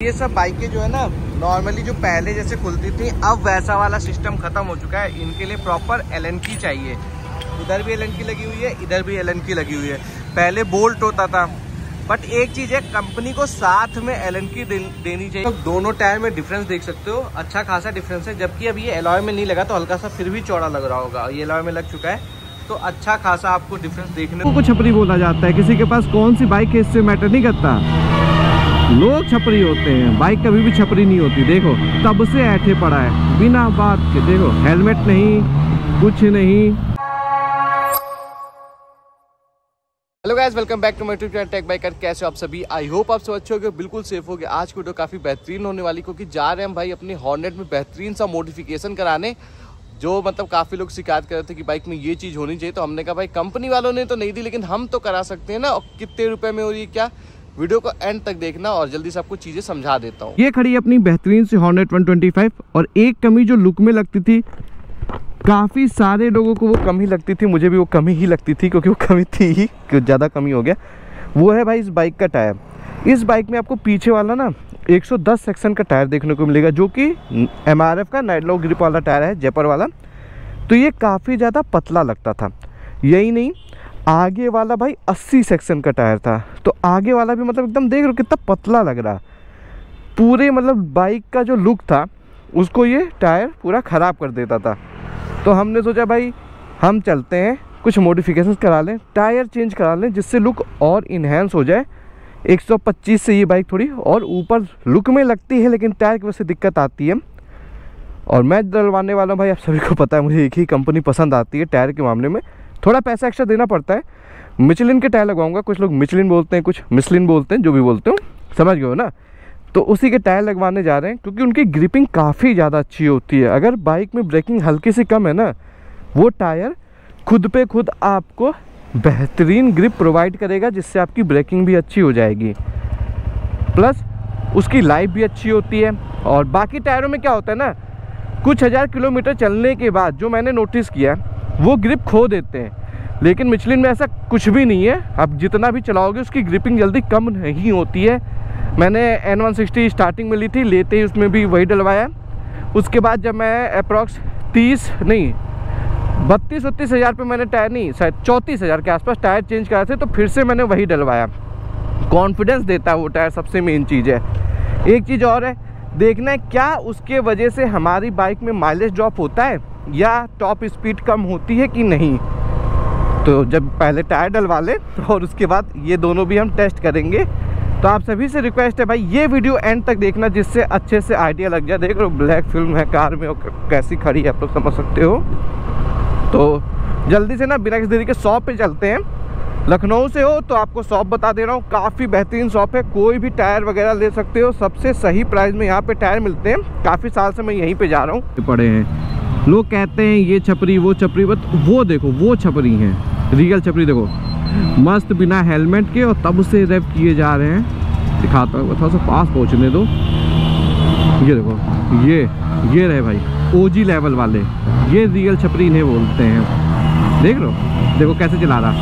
ये सब बाइकें जो है ना नॉर्मली जो पहले जैसे खुलती थी अब वैसा वाला सिस्टम खत्म हो चुका है। इनके लिए प्रॉपर एलन की चाहिए। उधर भी एलन की लगी हुई है, इधर भी एलन की लगी हुई है। पहले बोल्ट होता था, बट एक चीज है, कंपनी को साथ में एलन की देनी चाहिए। तो दोनों टायर में डिफरेंस देख सकते हो, अच्छा खासा डिफरेंस है। जबकि अब ये एलॉय में नहीं लगा तो हल्का सा फिर भी चौड़ा लग रहा होगा। ये एलॉय में लग चुका है तो अच्छा खासा आपको डिफरेंस देखने को छपरी बोला जाता है। किसी के पास कौन सी बाइक है इससे मैटर नहीं करता, लोग छपरी होते हैं। बाइक कभी भी छपरी नहीं होती। देखो तब से ऐठे पड़ा है बिना बात के। देखो हेलमेट नहीं, कुछ नहीं। Hello guys, welcome back to my YouTube channel tech biker. कैसे हो आप सभी? आई होप आप सब अच्छे होंगे, बिल्कुल सेफ होंगे। आज की वीडियो काफी बेहतरीन होने वाली, क्योंकि जा रहे हैं हम भाई अपनी हॉर्नेट में बेहतरीन सा मॉडिफिकेशन कराने। जो मतलब काफी लोग शिकायत कर रहे थे कि बाइक में ये चीज होनी चाहिए, तो हमने कहा भाई कंपनी वालों ने तो नहीं दी लेकिन हम तो करा सकते हैं ना। और कितने रुपए में हो रही है क्या, वीडियो को एंड तक देखना और जल्दी से आपको चीजें समझा देता हूँ। ये खड़ी है अपनी बेहतरीन से हॉर्नेट 125 और एक कमी जो लुक में लगती थी, काफी सारे लोगों को वो कमी लगती थी, मुझे भी वो कमी ही लगती थी क्योंकि वो कमी थी ही, ज़्यादा कमी हो गया। वो है भाई इस बाइक का टायर। इस बाइक में आपको पीछे वाला ना 110 सेक्शन का टायर देखने को मिलेगा, जो कि MRF का नाइट लो ग्रिप वाला टायर है, जयपुर वाला। तो ये काफ़ी ज़्यादा पतला लगता था। यही नहीं, आगे वाला भाई 80 सेक्शन का टायर था। तो आगे वाला भी मतलब एकदम देख रहे हो कितना पतला लग रहा। पूरे मतलब बाइक का जो लुक था उसको ये टायर पूरा ख़राब कर देता था। तो हमने सोचा भाई हम चलते हैं, कुछ मॉडिफिकेशंस करा लें, टायर चेंज करा लें, जिससे लुक और इन्हेंस हो जाए। 125 से ये बाइक थोड़ी और ऊपर लुक में लगती है, लेकिन टायर की वजह से दिक्कत आती है। और मैं डलवाने वाला हूँ भाई, आप सभी को पता है मुझे एक ही कंपनी पसंद आती है टायर के मामले में। थोड़ा पैसा एक्स्ट्रा देना पड़ता है। मिचलिन के टायर लगवाऊंगा। कुछ लोग मिचलिन बोलते हैं, कुछ मिचलिन बोलते हैं, जो भी बोलते हो समझ गए हो ना। तो उसी के टायर लगवाने जा रहे हैं, क्योंकि उनकी ग्रिपिंग काफ़ी ज़्यादा अच्छी होती है। अगर बाइक में ब्रेकिंग हल्की सी कम है ना, वो टायर खुद पे खुद आपको बेहतरीन ग्रिप प्रोवाइड करेगा, जिससे आपकी ब्रेकिंग भी अच्छी हो जाएगी, प्लस उसकी लाइफ भी अच्छी होती है। और बाकी टायरों में क्या होता है ना, कुछ हज़ार किलोमीटर चलने के बाद जो मैंने नोटिस किया वो ग्रिप खो देते हैं, लेकिन मिचलिन में ऐसा कुछ भी नहीं है। आप जितना भी चलाओगे उसकी ग्रिपिंग जल्दी कम नहीं होती है। मैंने N160 स्टार्टिंग में ली थी, लेते ही उसमें भी वही डलवाया। उसके बाद जब मैं अप्रॉक्स 32-33 हज़ार पे मैंने टायर, नहीं शायद 34 हज़ार के आसपास टायर चेंज कराए थे, तो फिर से मैंने वही डलवाया। कॉन्फिडेंस देता है वो टायर, सबसे मेन चीज़ है। एक चीज़ और है, देखना है क्या उसके वजह से हमारी बाइक में माइलेज ड्रॉप होता है या टॉप स्पीड कम होती है कि नहीं। तो जब पहले टायर डलवा लें और उसके बाद ये दोनों भी हम टेस्ट करेंगे। तो आप सभी से रिक्वेस्ट है भाई ये वीडियो एंड तक देखना, जिससे अच्छे से आइडिया लग जाए। देख लो ब्लैक फिल्म है कार में और कैसी खड़ी है, आप लोग समझ सकते हो। तो जल्दी से ना बिना किसी देरी के शॉप पे चलते हैं। लखनऊ से हो तो आपको शॉप बता दे रहा हूँ, काफ़ी बेहतरीन शॉप है। कोई भी टायर वगैरह ले सकते हो, सबसे सही प्राइस में यहाँ पे टायर मिलते हैं। काफ़ी साल से मैं यहीं पे जा रहा हूँ। पड़े हैं लोग कहते हैं ये छपरी वो छपरी, बट वो देखो वो छपरी है, रियल छपरी। देखो मस्त बिना हेलमेट के और तब से रेप किए जा रहे हैं। दिखाता हूँ, थोड़ा सा पास पहुँचने दो। ये देखो ये रहे भाई OG लेवल वाले, ये रियल छपरी इन्हें बोलते हैं। देख लो देखो कैसे चला रहा,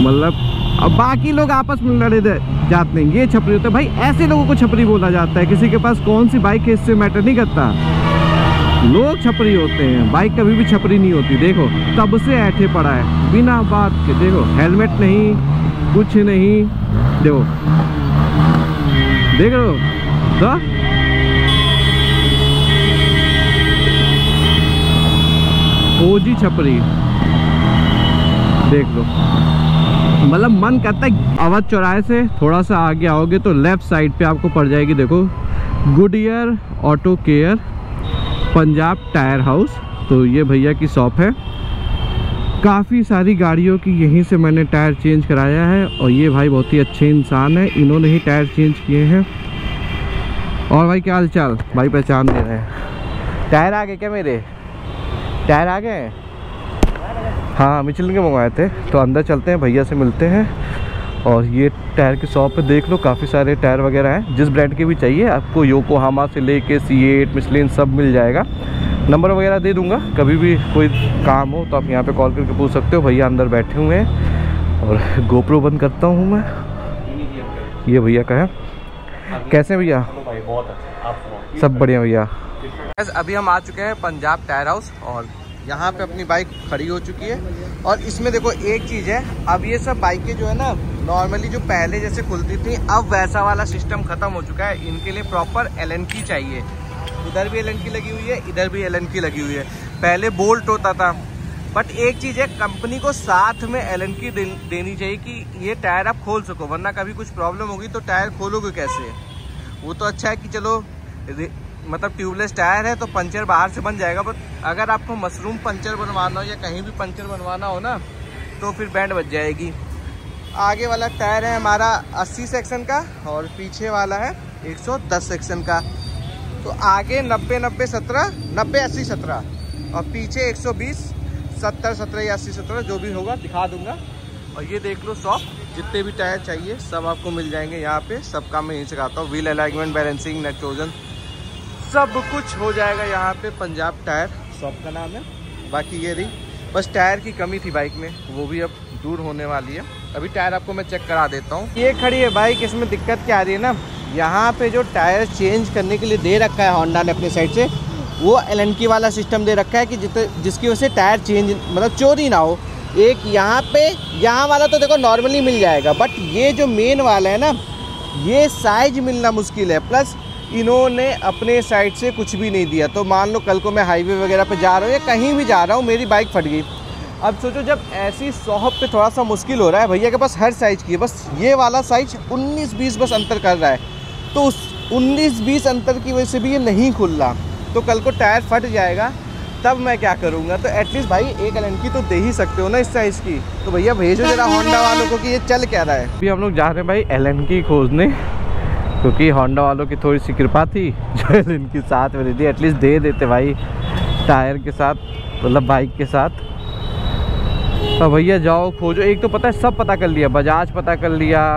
मतलब अब बाकी लोग आपस में लड़े जाते हैं, ये छपरी होता है भाई। ऐसे लोगों को छपरी बोला जाता है। किसी के पास कौन सी बाइक है इससे मैटर नहीं करता, लोग छपरी होते हैं। बाइक कभी भी छपरी नहीं होती। देखो तब से ऐठे पड़ा है बिना बात के। देखो हेलमेट नहीं, कुछ नहीं। देखो देख लो तो OG छपरी, देख लो। मतलब मन करता है अवध चौराहे से थोड़ा सा आगे आओगे तो लेफ्ट साइड पे आपको पड़ जाएगी, देखो Goodyear auto care Punjab tyre house. तो ये भैया की शॉप है। काफ़ी सारी गाड़ियों की यहीं से मैंने टायर चेंज कराया है, और ये भाई बहुत ही अच्छे इंसान है, इन्होंने ही टायर चेंज किए हैं। और भाई क्या हाल चाल? भाई पहचान दे रहे हैं। टायर आ गए क्या मेरे? टायर आ गए? हाँ मिचलिन के मंगवाए थे। तो अंदर चलते हैं, भैया से मिलते हैं। और ये टायर की शॉप पे देख लो काफ़ी सारे टायर वगैरह हैं, जिस ब्रांड के भी चाहिए आपको। योकोहामा से लेके C8 मिचलिन सब मिल जाएगा। नंबर वगैरह दे दूंगा, कभी भी कोई काम हो तो आप यहाँ पे कॉल करके पूछ सकते हो। भैया अंदर बैठे हुए हैं। और GoPro बंद करता हूँ मैं, ये भैया का है। कैसे भैया? भाई बहुत अच्छा, आप सुनाओ। सब बढ़िया भैया। अभी हम आ चुके हैं पंजाब टायर हाउस और यहाँ पे अपनी बाइक खड़ी हो चुकी है। और इसमें देखो एक चीज़ है, अब ये सब बाइकें जो है ना नॉर्मली जो पहले जैसे खुलती थी अब वैसा वाला सिस्टम खत्म हो चुका है। इनके लिए प्रॉपर LN की चाहिए। उधर भी LN की लगी हुई है, इधर भी LN की लगी हुई है। पहले बोल्ट होता था, बट एक चीज़ है, कंपनी को साथ में LN की देनी चाहिए कि ये टायर आप खोल सको, वरना कभी कुछ प्रॉब्लम होगी तो टायर खोलोगे कैसे। वो तो अच्छा है कि चलो मतलब ट्यूबलेस टायर है तो पंचर बाहर से बन जाएगा, बट अगर आपको मशरूम पंचर बनवाना हो या कहीं भी पंचर बनवाना हो ना तो फिर बैंड बच जाएगी। आगे वाला टायर है हमारा 80 सेक्शन का और पीछे वाला है 110 सेक्शन का। तो आगे 90 90 17 90 80 17 और पीछे 120 70 17 या 80 17 जो भी होगा दिखा दूंगा। और ये देख लो शॉप, जितने भी टायर चाहिए सब आपको मिल जाएंगे यहाँ पे। सब काम मैं यहीं से कराता हूँ, व्हील अलाइनमेंट, बैलेंसिंग, नाइट्रोजन, सब कुछ हो जाएगा यहाँ पे। पंजाब टायर शॉप का नाम है। बाकी ये रही बस टायर की कमी थी बाइक में, वो भी अब दूर होने वाली है। अभी टायर आपको मैं चेक करा देता हूँ। ये खड़ी है बाइक, इसमें दिक्कत क्या आ रही है ना, यहाँ पे जो टायर चेंज करने के लिए दे रखा है होंडा ने अपनी साइड से, वो LN वाला सिस्टम दे रखा है कि जिसकी वजह से टायर चेंज मतलब चोरी ना हो। एक यहाँ पे यहाँ वाला तो देखो नॉर्मली मिल जाएगा, बट ये जो मेन वाला है ना ये साइज मिलना मुश्किल है। प्लस इन्होंने अपने साइड से कुछ भी नहीं दिया। तो मान लो कल को मैं हाईवे वगैरह पे जा रहा हूँ या कहीं भी जा रहा हूँ, मेरी बाइक फट गई। अब सोचो जब ऐसी शॉप पे थोड़ा सा मुश्किल हो रहा है, भैया के पास हर साइज़ की है, बस ये वाला साइज 19-20 बस अंतर कर रहा है। तो उस 19-20 अंतर की वजह से भी ये नहीं खुल रहा, तो कल को टायर फट जाएगा तब मैं क्या करूँगा। तो एटलीस्ट भाई एक LN की तो दे ही सकते हो ना इस साइज़ की। तो भैया भेजो जरा होंडा वालों को कि ये चल क्या रहा है। अभी हम लोग जा रहे हैं भाई LN की खोजने, क्योंकि होंडा वालों की थोड़ी सी कृपा थी जो LN की साथ में थी, एटलीस्ट दे देते भाई टायर के साथ, मतलब बाइक के साथ। तो भैया जाओ खोजो। एक तो पता है सब पता कर लिया, बजाज पता कर लिया,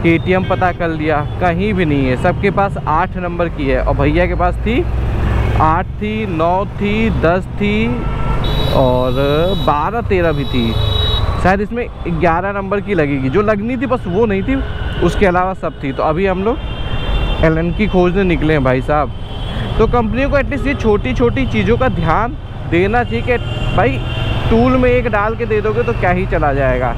KTM पता कर लिया, कहीं भी नहीं है। सबके पास 8 नंबर की है और भैया के पास थी 8 थी, 9 थी, 10 थी और 12-13 भी थी। शायद इसमें 11 नंबर की लगेगी, जो लगनी थी बस वो नहीं थी, उसके अलावा सब थी। तो अभी हम लोग LN की खोजने निकले हैं भाई साहब। तो कंपनियों को एटलीस्ट ये छोटी छोटी चीज़ों का ध्यान देना चाहिए कि भाई टूल में एक डाल के दे दोगे तो क्या ही चला जाएगा।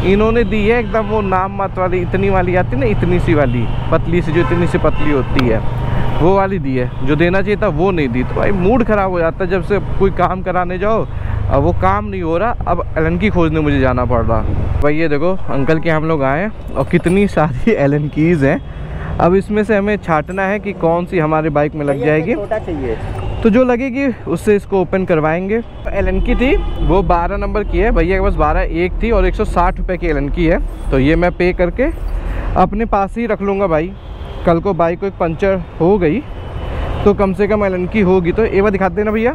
इन्होंने दी है एकदम वो नाम मत वाली, इतनी वाली आती है ना, इतनी सी वाली पतली सी, जो इतनी सी पतली होती है वो वाली दी है। जो देना चाहिए था वो नहीं दी। तो भाई मूड ख़राब हो जाता है जब से कोई काम कराने जाओ, अब वो काम नहीं हो रहा, अब LN की खोजने मुझे जाना पड़ रहा। भाई ये देखो अंकल के हम लोग आए और कितनी सारी LN कीज़ हैं। अब इसमें से हमें छांटना है कि कौन सी हमारे बाइक में लग जाएगी। छोटा चाहिए तो जो लगेगी उससे इसको ओपन करवाएंगे। LN की थी वो 12 नंबर की है, भैया के पास 12 एक थी और 160 रुपये की LN की है। तो ये मैं पे करके अपने पास ही रख लूँगा भाई। कल को बाइक को एक पंचर हो गई तो कम से कम LN की होगी। तो एक बार दिखाते हैं ना भैया,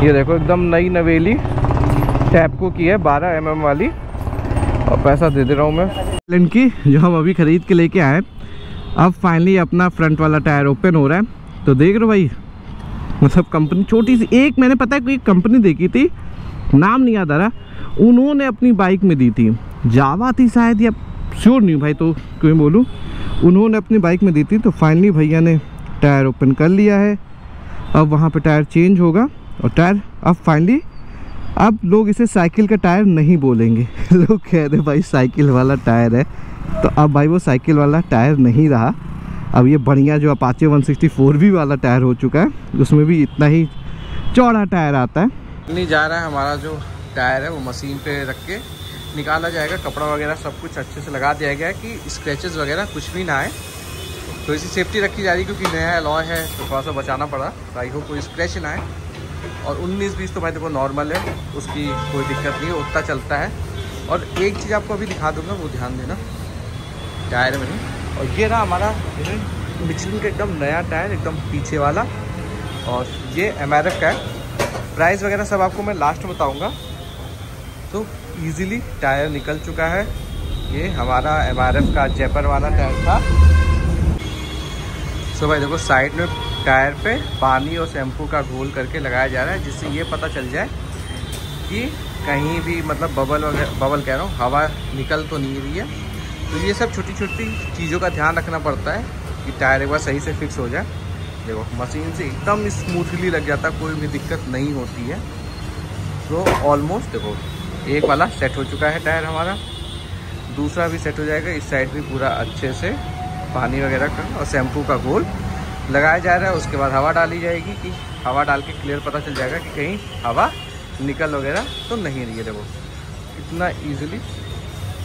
ये देखो एकदम नई नवेली टैपको की है 12 mm वाली, और पैसा दे दे रहा हूँ मैं। LN की जो हम अभी ख़रीद के लेके आए, अब फाइनली अपना फ्रंट वाला टायर ओपन हो रहा है। तो देख रहे हो भाई, मतलब कंपनी छोटी सी, एक मैंने पता है कोई कंपनी देखी थी, नाम नहीं याद आ रहा, उन्होंने अपनी बाइक में दी थी, जावा थी शायद या श्योर नहीं भाई, तो क्यों बोलूँ, उन्होंने अपनी बाइक में दी थी। तो फाइनली भैया ने टायर ओपन कर लिया है। अब वहाँ पे टायर चेंज होगा और टायर अब फाइनली, अब लोग इसे साइकिल का टायर नहीं बोलेंगे लोग कह रहे भाई साइकिल वाला टायर है। तो अब भाई वो साइकिल वाला टायर नहीं रहा, अब ये बढ़िया जो अपाचे 164V वाला टायर हो चुका है, उसमें भी इतना ही चौड़ा टायर आता है। नहीं जा रहा है हमारा जो टायर है वो मशीन पे रख के निकाला जाएगा, कपड़ा वगैरह सब कुछ अच्छे से लगा दिया गया है कि स्क्रैचेस वगैरह कुछ भी ना आए। तो इसी सेफ्टी रखी जा रही है क्योंकि नया अलॉय है तो थोड़ा सा बचाना पड़ा, बाई हो कोई स्क्रैच ना आए। और 19-20 तो भाई देखो नॉर्मल है, उसकी कोई दिक्कत नहीं है, उतना चलता है। और एक चीज़ आपको अभी दिखा दूँगा, वो ध्यान देना टायर में नहीं। और ये रहा हमारा मिचलिन का एकदम नया टायर, एकदम पीछे वाला, और ये MRF का है। प्राइस वगैरह सब आपको मैं लास्ट में बताऊँगा। तो इजीली टायर निकल चुका है। ये हमारा MRF का जयपुर वाला टायर था। सो भाई देखो साइड में टायर पे पानी और शैम्पू का घोल करके लगाया जा रहा है, जिससे ये पता चल जाए कि कहीं भी मतलब बबल वगैरह, बबल कह रहा हूँ, हवा निकल तो नहीं रही है। तो ये सब छोटी छोटी चीज़ों का ध्यान रखना पड़ता है कि टायर एक बार सही से फिक्स हो जाए। देखो मशीन से एकदम स्मूथली लग जाता है, कोई भी दिक्कत नहीं होती है। तो ऑलमोस्ट देखो एक वाला सेट हो चुका है टायर हमारा, दूसरा भी सेट हो जाएगा। इस साइड भी पूरा अच्छे से पानी वगैरह का और शैम्पू का घोल लगाया जा रहा है। उसके बाद हवा डाली जाएगी कि हवा डाल के क्लियर पता चल जाएगा कि कहीं हवा निकल वगैरह तो नहीं रही है। देखो कितना ईजिली,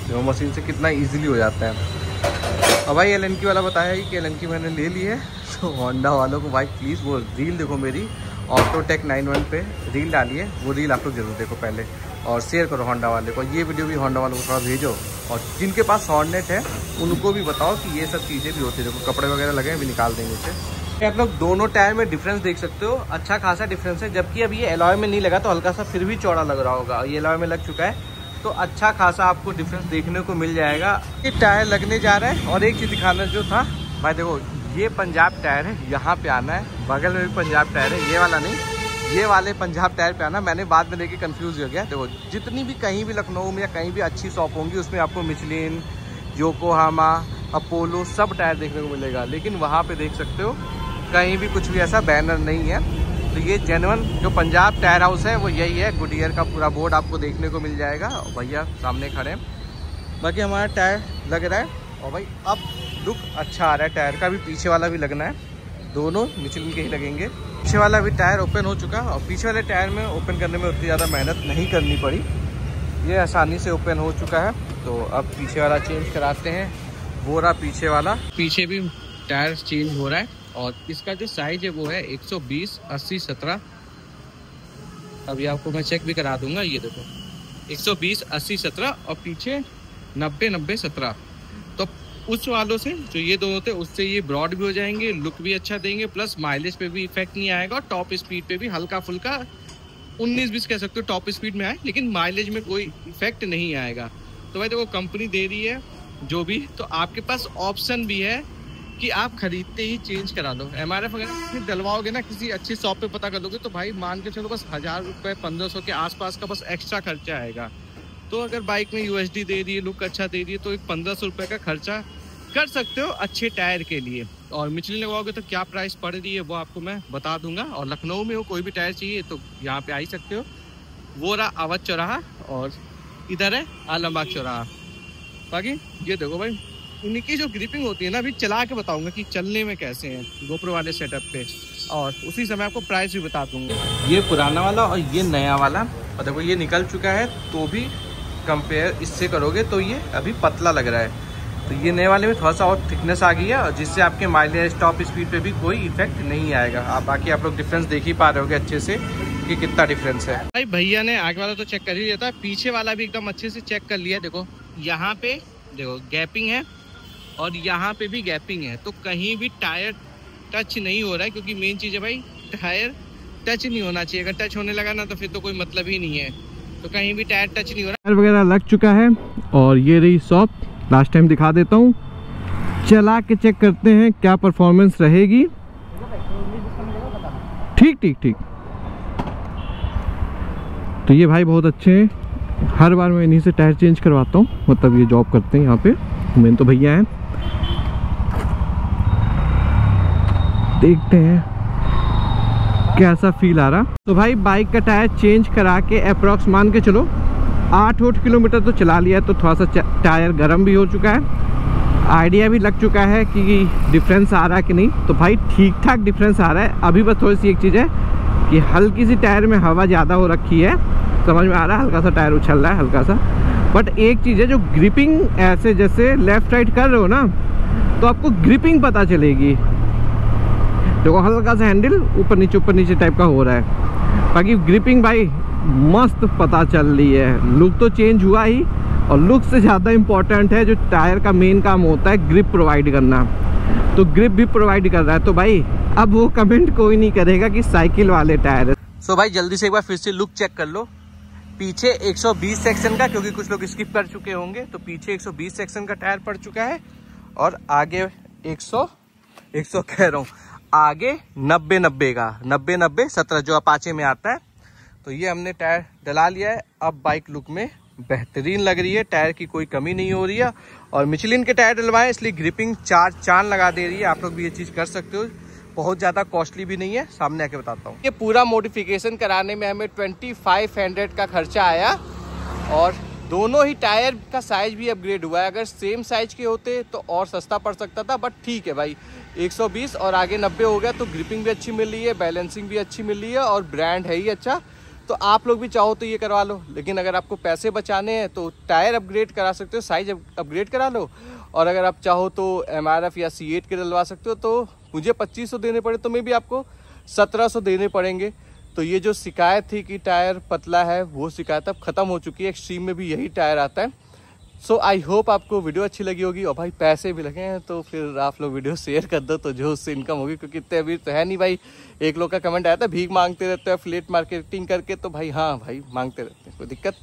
देखो मशीन से कितना ईजिली हो जाता है। और भाई LNK वाला बताया ही कि LNK मैंने ले ली है। तो होंडा वालों को भाई प्लीज़ वो रील देखो मेरी ऑटोटेक 91 पे रील डाली है, वो रील आप लोग जरूर देखो पहले और शेयर करो होंडा वाले को। ये वीडियो भी होंडा वालों को थोड़ा भेजो और जिनके पास हॉर्नेट है उनको भी बताओ कि ये सब चीज़ें भी होती है। देखो कपड़े वगैरह लगे हैं, भी निकाल देंगे उसे। आप लोग दोनों टायर में डिफरेंस देख सकते हो, अच्छा खासा डिफरेंस है। जबकि अब ये एलॉय में नहीं लगा तो हल्का सा फिर भी चौड़ा लग रहा होगा, ये एलॉय में लग चुका है तो अच्छा खासा आपको डिफरेंस देखने को मिल जाएगा। ये टायर लगने जा रहा है। और एक चीज़ दिखाना जो था भाई, देखो ये पंजाब टायर है, यहाँ पे आना है। बगल में भी पंजाब टायर है, ये वाला नहीं, ये वाले पंजाब टायर पे आना। मैंने बाद में लेके कंफ्यूज हो गया। देखो जितनी भी कहीं भी लखनऊ में या कहीं भी अच्छी शॉप होंगी उसमें आपको मिचलिन, योकोहामा, अपोलो सब टायर देखने को मिलेगा, लेकिन वहाँ पे देख सकते हो कहीं भी कुछ भी ऐसा बैनर नहीं है। तो ये जेन्युइन जो पंजाब टायर हाउस है वो यही है। गुडियर का पूरा बोर्ड आपको देखने को मिल जाएगा। और भैया सामने खड़े हैं। बाकी हमारा टायर लग रहा है और भाई अब लुक अच्छा आ रहा है टायर का भी। पीछे वाला भी लगना है, दोनों मिचलिन के ही लगेंगे। पीछे वाला भी टायर ओपन हो चुका और पीछे वाले टायर में ओपन करने में उतनी ज़्यादा मेहनत नहीं करनी पड़ी, ये आसानी से ओपन हो चुका है। तो अब पीछे वाला चेंज कराते हैं। वो रहा पीछे वाला, पीछे भी टायर चेंज हो रहा है और इसका जो साइज है वो है 120 80 17। अभी आपको मैं चेक भी करा दूंगा। ये देखो 120 80 17 और पीछे 90 90 17। तो उस वालों से जो ये दोनों थे उससे ये ब्रॉड भी हो जाएंगे, लुक भी अच्छा देंगे, प्लस माइलेज पे भी इफेक्ट नहीं आएगा और टॉप स्पीड पे भी हल्का फुल्का 19-20 कह सकते हो टॉप स्पीड में आए, लेकिन माइलेज में कोई इफेक्ट नहीं आएगा। तो भाई देखो कंपनी दे रही है जो भी, तो आपके पास ऑप्शन भी है कि आप खरीदते ही चेंज करा लो। MRF अगर डलवाओगे ना किसी अच्छी शॉप पे पता कर लोगे तो भाई मान के चलो बस 1000 रुपये 1500 के आसपास का बस एक्स्ट्रा खर्चा आएगा। तो अगर बाइक में USD दे रही है, लुक अच्छा दे रही है, तो एक 1500 रुपये का खर्चा कर सकते हो अच्छे टायर के लिए। और मिचलिन लगवाओगे तो क्या प्राइस पड़ रही है वो आपको मैं बता दूंगा। और लखनऊ में हो कोई भी टायर चाहिए तो यहाँ पे आ ही सकते हो। वो रहा अवध चौराहा और इधर है आलमबाग चौराहा। बाकी ये देखो भाई उनकी जो ग्रिपिंग होती है ना, अभी चला के बताऊंगा कि चलने में कैसे हैं गोप्रो वाले सेटअप पे, और उसी समय आपको प्राइस भी बता दूंगा। ये पुराना वाला और ये नया वाला, और देखो ये निकल चुका है तो भी कंपेयर इससे करोगे तो ये अभी पतला लग रहा है। तो ये नए वाले में थोड़ा सा और थिकनेस आ गई है और जिससे आपके माइलेज टॉप स्पीड पे भी कोई इफेक्ट नहीं आएगा। आप बाकी आप लोग डिफरेंस देख ही पा रहे होगे अच्छे से कि कितना डिफरेंस है। भाई भैया ने आगे वाला तो चेक कर ही लिया था, पीछे वाला भी एकदम अच्छे से चेक कर लिया। देखो यहाँ पे देखो गैपिंग है और यहाँ पे भी गैपिंग है, तो कहीं भी टायर टच नहीं हो रहा है, क्योंकि मेन चीज़ है भाई टायर टच नहीं होना चाहिए। अगर टच होने लगा ना तो फिर तो कोई मतलब ही नहीं है। तो कहीं भी टायर टच नहीं हो रहा। टायर वगैरह लग चुका है और ये रही शॉप, लास्ट टाइम दिखा देता हूँ, चला के चेक करते हैं क्या परफॉर्मेंस रहेगी। ठीक ठीक ठीक। तो ये भाई बहुत अच्छे हैं, हर बार मैं इन्हीं से टायर चेंज करवाता हूँ, मतलब ये जॉब करते हैं यहाँ पे, मेन तो भैया हैं। देखते हैं कैसा फील आ रहा। तो भाई बाइक का टायर चेंज करा के अप्रॉक्स मान के चलो 8-8 किलोमीटर तो चला लिया है, तो थोड़ा सा टायर गर्म भी हो चुका है, आइडिया भी लग चुका है कि डिफरेंस आ रहा है कि नहीं। तो भाई ठीक ठाक डिफरेंस आ रहा है। अभी बस थोड़ी सी एक चीज़ है कि हल्की सी टायर में हवा ज़्यादा हो रखी है, समझ में आ रहा है, हल्का सा टायर उछल रहा है हल्का सा। बट एक चीज़ है, जो ग्रिपिंग ऐसे जैसे लेफ्ट राइट कर रहे हो ना तो आपको ग्रिपिंग पता चलेगी। देखो हल्का सा हैंडल ऊपर नीचे टाइप का हो रहा है, बाकी ग्रिपिंग भाई मस्त पता चल रही है। लुक तो चेंज हुआ ही, और लुक से ज़्यादा इम्पोर्टेंट है जो टायर का मेन काम होता है ग्रिप प्रोवाइड करना, तो ग्रिप भी प्रोवाइड कर रहा है। तो भाई अब वो कमेंट कोई नहीं करेगा कि साइकिल वाले टायर है। सो भाई जल्दी से एक बार फिर से लुक चेक कर लो। पीछे 120 सेक्शन का, क्योंकि कुछ लोग स्किप कर चुके होंगे, तो पीछे 120 सेक्शन का टायर पड़ चुका है और आगे 100 कह रहा हूँ, आगे 90 का 90 17 जो अपाचे में आता है। तो ये हमने टायर डला लिया है। अब बाइक लुक में बेहतरीन लग रही है, टायर की कोई कमी नहीं हो रही है और मिचलिन के टायर डलवाएं, इसलिए ग्रिपिंग 4 चांद लगा दे रही है। आप लोग भी ये चीज़ कर सकते हो, बहुत ज़्यादा कॉस्टली भी नहीं है, सामने आके बताता हूँ। ये पूरा मॉडिफिकेशन कराने में हमें 2500 का खर्चा आया और दोनों ही टायर का साइज भी अपग्रेड हुआ है। अगर सेम साइज के होते तो और सस्ता पड़ सकता था, बट ठीक है भाई, 120 और आगे 90 हो गया तो ग्रिपिंग भी अच्छी मिल रही है, बैलेंसिंग भी अच्छी मिल रही है और ब्रांड है ही अच्छा। तो आप लोग भी चाहो तो ये करवा लो, लेकिन अगर आपको पैसे बचाने हैं तो टायर अपग्रेड करा सकते हो, साइज अपग्रेड करा लो। और अगर आप चाहो तो MRF या C8 के डलवा सकते हो। तो मुझे 2500 देने पड़े तो मैं भी आपको 1700 देने पड़ेंगे। तो ये जो शिकायत थी कि टायर पतला है, वो शिकायत अब खत्म हो चुकी है। एक्सट्रीम में भी यही टायर आता है। सो आई होप आपको वीडियो अच्छी लगी होगी। और भाई पैसे भी लगे हैं तो फिर आप लोग वीडियो शेयर कर दो, तो जो उससे इनकम होगी, क्योंकि इतने अभी तो है नहीं भाई। एक लोग का कमेंट आया था, भीख मांगते रहते हैं एफिलिएट मार्केटिंग करके, तो भाई हाँ भाई मांगते रहते हैं, कोई दिक्कत